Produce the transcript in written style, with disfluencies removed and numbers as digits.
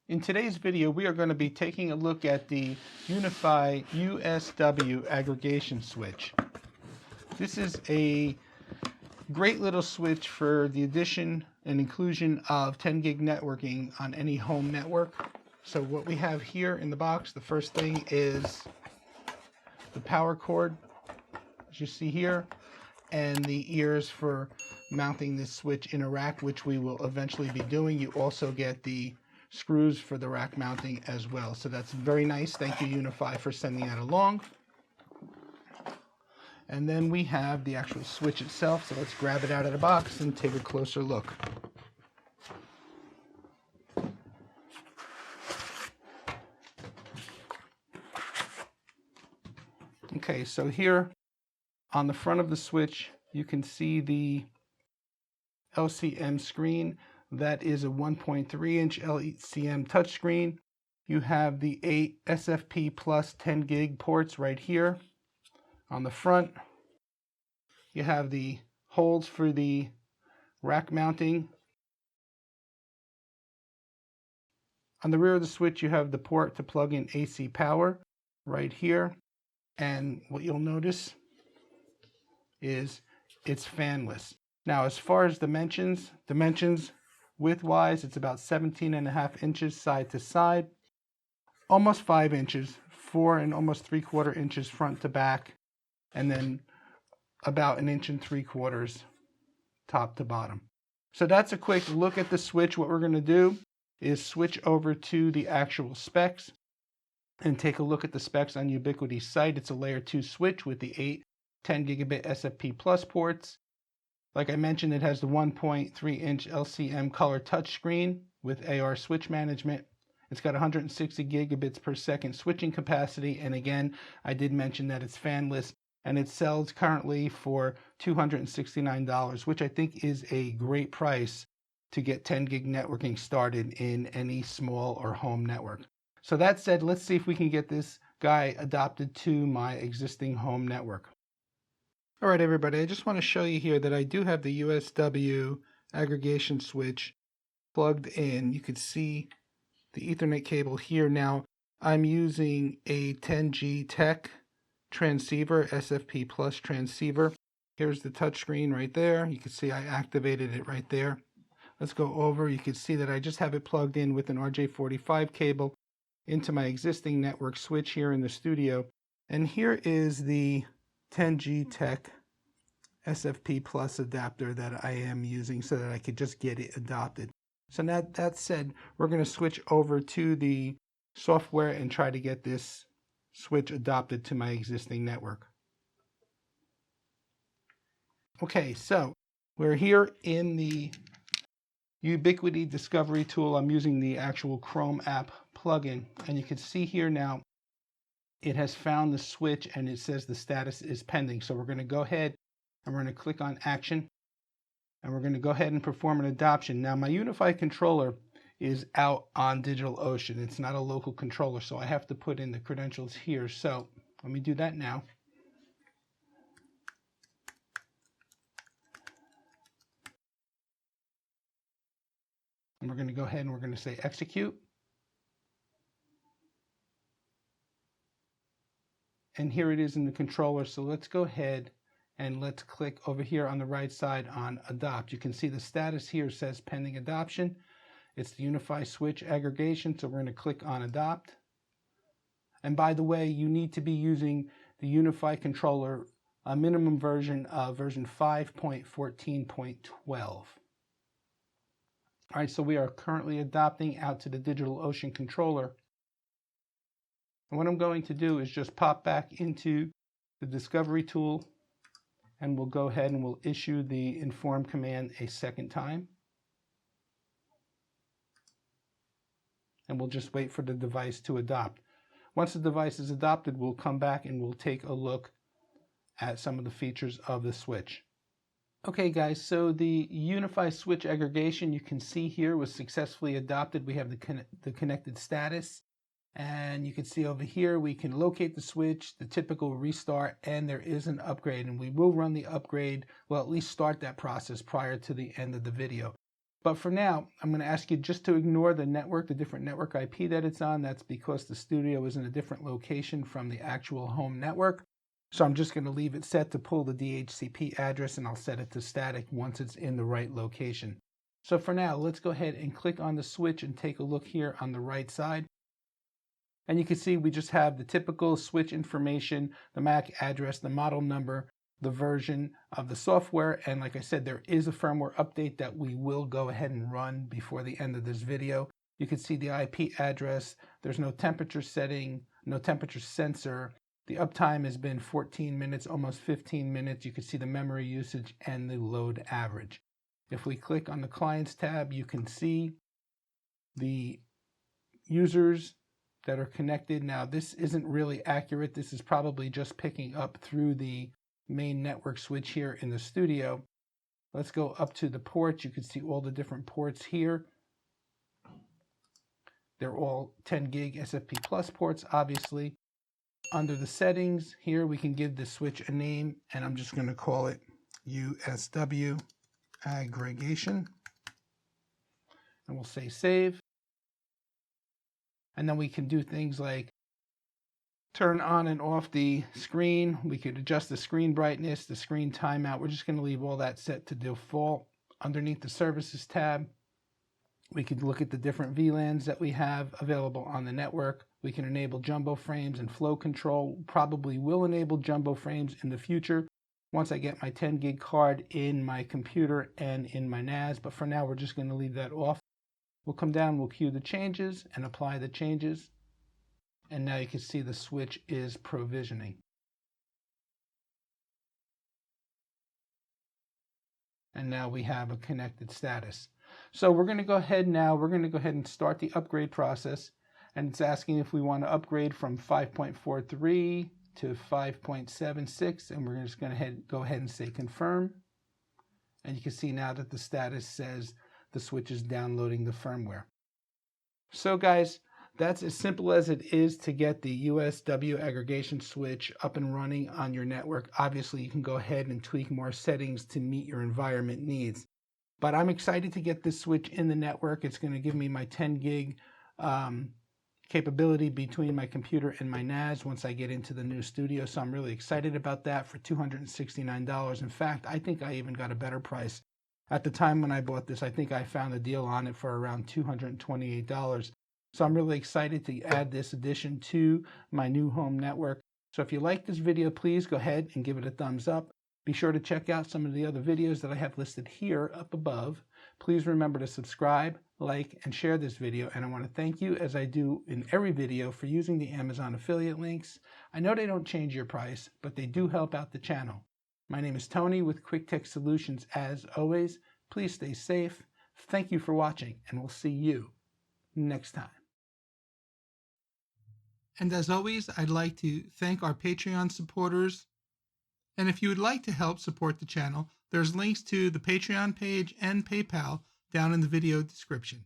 In today's video, we are going to be taking a look at the Unifi USW Aggregation Switch. This is a great little switch for the addition and inclusion of 10 gig networking on any home network. So what we have here in the box, the first thing is the power cord, as you see here, and the ears for mounting this switch in a rack, which we will eventually be doing. You also get the screws for the rack mounting as well. So that's very nice. Thank you, Unifi, for sending that along. And then we have the actual switch itself. So let's grab it out of the box and take a closer look. Okay, so here on the front of the switch, you can see the LCM screen. That is a 1.3-inch LCM touchscreen. You have the 8 SFP plus 10 gig ports right here on the front. You have the holes for the rack mounting. On the rear of the switch, you have the port to plug in AC power right here. And what you'll notice is it's fanless. Now, as far as dimensions width-wise, it's about 17.5 inches side to side, almost 5 inches, 4 and almost 3/4 inches front to back, and then about 1 3/4 inches top to bottom. So that's a quick look at the switch. What we're going to do is switch over to the actual specs and take a look at the specs on Ubiquity's site. It's a layer 2 switch with the 8 10 gigabit SFP plus ports. Like I mentioned, it has the 1.3-inch LCM color touchscreen with AR switch management. It's got 160 gigabits per second switching capacity. And again, I did mention that it's fanless, and it sells currently for $269, which I think is a great price to get 10 gig networking started in any small or home network. So that said, let's see if we can get this guy adopted to my existing home network. All right, everybody, I just want to show you here that I do have the USW aggregation switch plugged in. You can see the Ethernet cable here. Now, I'm using a 10G Tech transceiver, SFP plus transceiver. Here's the touchscreen right there. You can see I activated it right there. Let's go over. You can see that I just have it plugged in with an RJ45 cable into my existing network switch here in the studio. And here is the 10G Tech SFP plus adapter that I am using so that I could just get it adopted. So now that said, we're going to switch over to the software and try to get this switch adopted to my existing network. Okay, so we're here in the Ubiquity Discovery tool. I'm using the actual Chrome app plugin, and you can see here now it has found the switch and it says the status is pending. So we're going to go ahead and we're going to click on action, and we're going to go ahead and perform an adoption. Now, my Unifi controller is out on DigitalOcean. It's not a local controller, so I have to put in the credentials here. So let me do that now. And we're going to go ahead and we're going to say execute. And here it is in the controller. So let's go ahead and let's click over here on the right side on adopt. You can see the status here says pending adoption. It's the Unifi switch aggregation. So we're going to click on adopt. And by the way, you need to be using the Unifi controller, a minimum version of version 5.14.12. All right, so we are currently adopting out to the DigitalOcean controller. And what I'm going to do is just pop back into the Discovery tool, and we'll go ahead and we'll issue the inform command a second time. And we'll just wait for the device to adopt. Once the device is adopted, we'll come back and we'll take a look at some of the features of the switch. Okay, guys, so the Unifi switch aggregation you can see here was successfully adopted. We have the connected status. And you can see over here, we can locate the switch, the typical restart, and there is an upgrade. And we will run the upgrade, well, at least start that process prior to the end of the video. But for now, I'm going to ask you just to ignore the network, the different network IP that it's on. That's because the studio is in a different location from the actual home network. So I'm just going to leave it set to pull the DHCP address, and I'll set it to static once it's in the right location. So for now, let's go ahead and click on the switch and take a look here on the right side. And you can see we just have the typical switch information, the MAC address, the model number, the version of the software, and like I said, there is a firmware update that we will go ahead and run before the end of this video. You can see the IP address. There's no temperature setting, no temperature sensor. The uptime has been 14 minutes, almost 15 minutes. You can see the memory usage and the load average. If we click on the Clients tab, you can see the users that are connected. Now, this isn't really accurate. This is probably just picking up through the main network switch here in the studio. Let's go up to the ports. You can see all the different ports here. They're all 10 gig SFP plus ports, obviously. Under the settings here, we can give the switch a name, and I'm just going to call it USW Aggregation. And we'll say save. And then we can do things like turn on and off the screen. We could adjust the screen brightness, the screen timeout. We're just going to leave all that set to default. Underneath the Services tab, we could look at the different VLANs that we have available on the network. We can enable jumbo frames and flow control. Probably will enable jumbo frames in the future once I get my 10 gig card in my computer and in my NAS. But for now, we're just going to leave that off. We'll come down, we'll queue the changes and apply the changes. And now you can see the switch is provisioning. And now we have a connected status. So we're going to go ahead and start the upgrade process. And it's asking if we want to upgrade from 5.43 to 5.76. And we're just going to go ahead and say confirm. And you can see now that the status says the switch is downloading the firmware. So guys, that's as simple as it is to get the USW aggregation switch up and running on your network. Obviously, you can go ahead and tweak more settings to meet your environment needs. But I'm excited to get this switch in the network. It's going to give me my 10 gig capability between my computer and my NAS once I get into the new studio. So I'm really excited about that for $269. In fact, I think I even got a better price. At the time when I bought this, I think I found a deal on it for around $228. So I'm really excited to add this addition to my new home network. So if you like this video, please go ahead and give it a thumbs up. Be sure to check out some of the other videos that I have listed here up above. Please remember to subscribe, like, and share this video. And I want to thank you, as I do in every video, for using the Amazon affiliate links. I know they don't change your price, but they do help out the channel. My name is Tony with Quik Tech Solutions. As always, please stay safe. Thank you for watching, and we'll see you next time. And as always, I'd like to thank our Patreon supporters. And if you would like to help support the channel, there's links to the Patreon page and PayPal down in the video description.